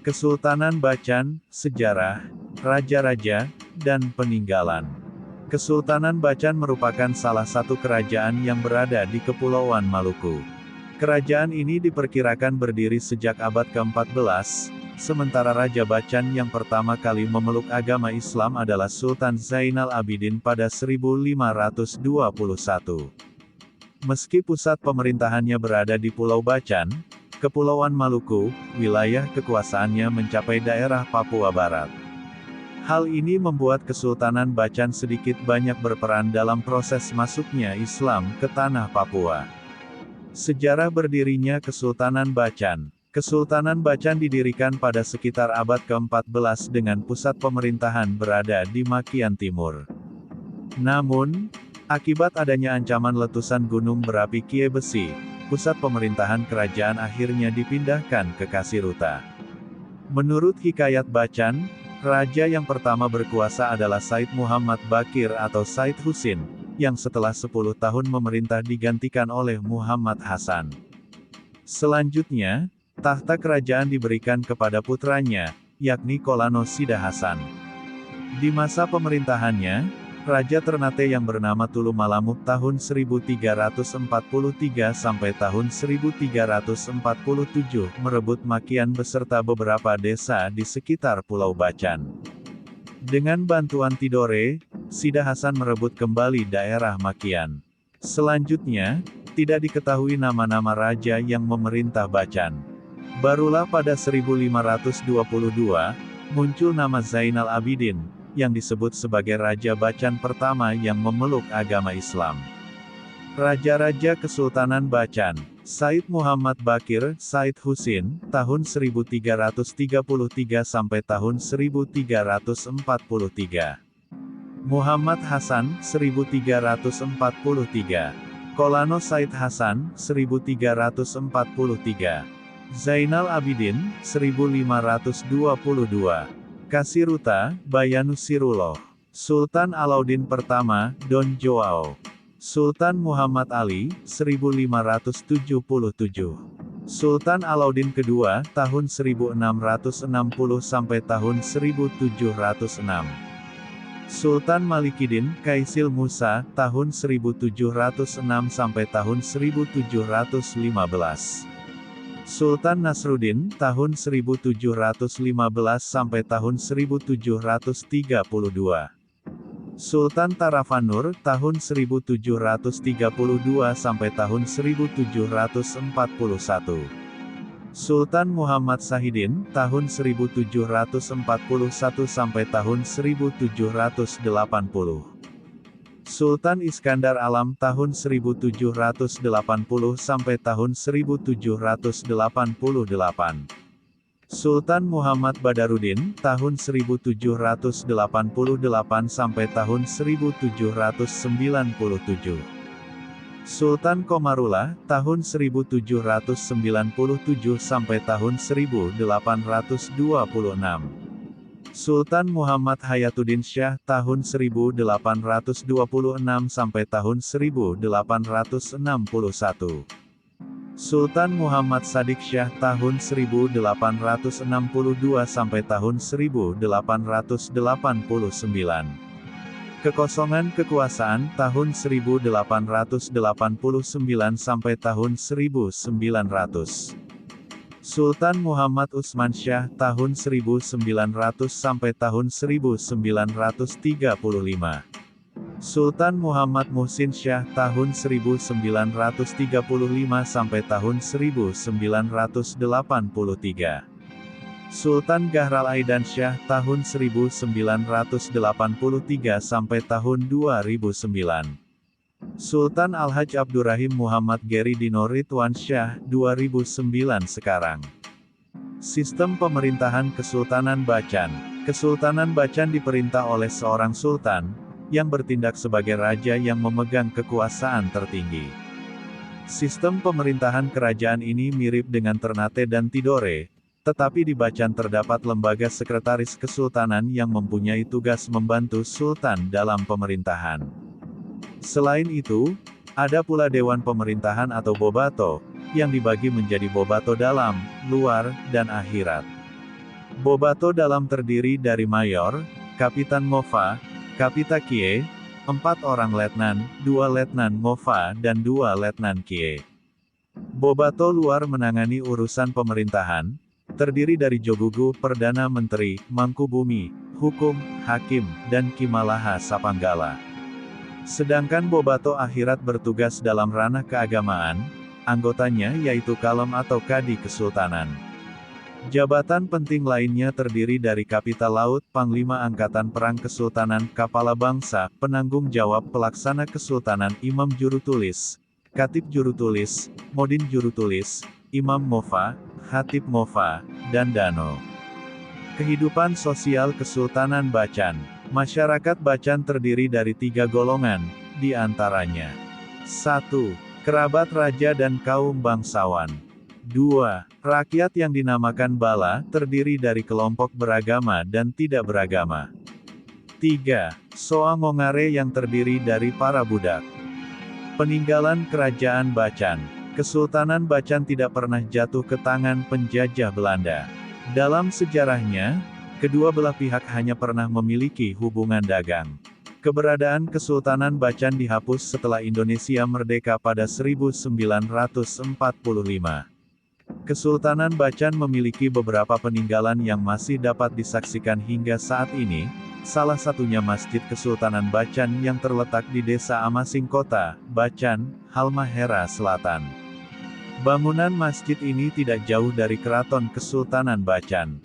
Kesultanan Bacan, Sejarah, Raja-Raja, dan Peninggalan. Kesultanan Bacan merupakan salah satu kerajaan yang berada di Kepulauan Maluku. Kerajaan ini diperkirakan berdiri sejak abad ke-14, sementara Raja Bacan yang pertama kali memeluk agama Islam adalah Sultan Zainal Abidin pada 1521. Meski pusat pemerintahannya berada di Pulau Bacan, Kepulauan Maluku, wilayah kekuasaannya mencapai daerah Papua Barat. Hal ini membuat Kesultanan Bacan sedikit banyak berperan dalam proses masuknya Islam ke tanah Papua. Sejarah berdirinya Kesultanan Bacan. Kesultanan Bacan didirikan pada sekitar abad ke-14 dengan pusat pemerintahan berada di Makian Timur. Namun, akibat adanya ancaman letusan gunung berapi Kie Besi, pusat pemerintahan kerajaan akhirnya dipindahkan ke Kasiruta. Menurut hikayat Bacan, raja yang pertama berkuasa adalah Said Muhammad Bakir atau Said Husin, yang setelah 10 tahun memerintah digantikan oleh Muhammad Hasan. Selanjutnya, tahta kerajaan diberikan kepada putranya, yakni Kolano Sida Hasan. Di masa pemerintahannya, Raja Ternate yang bernama Tulu Malamuk tahun 1343 sampai tahun 1347 merebut Makian beserta beberapa desa di sekitar Pulau Bacan. Dengan bantuan Tidore, Sida Hasan merebut kembali daerah Makian. Selanjutnya, tidak diketahui nama-nama raja yang memerintah Bacan. Barulah pada 1522, muncul nama Zainal Abidin, yang disebut sebagai Raja Bacan pertama yang memeluk agama Islam. Raja-raja Kesultanan Bacan, Said Muhammad Bakir, Said Husin, tahun 1333 sampai tahun 1343. Muhammad Hasan, 1343. Kolano Said Hasan, 1343. Zainal Abidin, 1522. Kasiruta, Bayanus Siruloh. Sultan Alauddin Pertama, Don Joao. Sultan Muhammad Ali, 1577. Sultan Alauddin Kedua, tahun 1660 sampai tahun 1706. Sultan Malikidin, Kaisil Musa, tahun 1706 sampai tahun 1715. Sultan Nasruddin, tahun 1715 sampai tahun 1732. Sultan Tarafanur, tahun 1732 sampai tahun 1741. Sultan Muhammad Sahidin, tahun 1741 sampai tahun 1780. Sultan Iskandar Alam tahun 1780 sampai tahun 1788. Sultan Muhammad Badarudin, tahun 1788 sampai tahun 1797. Sultan Komarullah, tahun 1797 sampai tahun 1826. Sultan Muhammad Hayatuddin Syah, tahun 1826 sampai tahun 1861. Sultan Muhammad Sadik Syah, tahun 1862 sampai tahun 1889. Kekosongan kekuasaan, tahun 1889 sampai tahun 1900. Sultan Muhammad Utsman Syah, tahun 1900 sampai tahun 1935. Sultan Muhammad Muhsin Syah, tahun 1935 sampai tahun 1983. Sultan Gahral Aidan Syah, tahun 1983 sampai tahun 2009. Sultan Al-Hajj Abdurrahim Muhammad Geri Dino Ridwan Syah, 2009 sekarang. Sistem pemerintahan Kesultanan Bacan. Kesultanan Bacan diperintah oleh seorang sultan, yang bertindak sebagai raja yang memegang kekuasaan tertinggi. Sistem pemerintahan kerajaan ini mirip dengan Ternate dan Tidore, tetapi di Bacan terdapat lembaga sekretaris kesultanan yang mempunyai tugas membantu sultan dalam pemerintahan. Selain itu, ada pula Dewan Pemerintahan atau Bobato, yang dibagi menjadi Bobato dalam, luar, dan akhirat. Bobato dalam terdiri dari Mayor, Kapitan Ngova, Kapita Kie, 4 orang letnan, 2 letnan Ngova dan 2 letnan Kie. Bobato luar menangani urusan pemerintahan, terdiri dari Jogugu, Perdana Menteri, Mangkubumi, Hukum, Hakim, dan Kimalaha Sapanggala. Sedangkan Bobato akhirat bertugas dalam ranah keagamaan, anggotanya yaitu Kalem atau Kadi Kesultanan. Jabatan penting lainnya terdiri dari Kapita Laut, Panglima Angkatan Perang Kesultanan, Kepala Bangsa, Penanggung Jawab Pelaksana Kesultanan, Imam Jurutulis, Katib Jurutulis, Modin Jurutulis, Imam Ngova, Khatib Ngova, dan Dano. Kehidupan sosial Kesultanan Bacan. Masyarakat Bacan terdiri dari 3 golongan, di antaranya 1. Kerabat raja dan kaum bangsawan. 2. Rakyat yang dinamakan bala, terdiri dari kelompok beragama dan tidak beragama. 3. Soa Ngongare yang terdiri dari para budak. Peninggalan Kerajaan Bacan. Kesultanan Bacan tidak pernah jatuh ke tangan penjajah Belanda. Dalam sejarahnya, kedua belah pihak hanya pernah memiliki hubungan dagang. Keberadaan Kesultanan Bacan dihapus setelah Indonesia merdeka pada 1945. Kesultanan Bacan memiliki beberapa peninggalan yang masih dapat disaksikan hingga saat ini, salah satunya Masjid Kesultanan Bacan yang terletak di Desa Amasing Kota, Bacan, Halmahera Selatan. Bangunan masjid ini tidak jauh dari Keraton Kesultanan Bacan.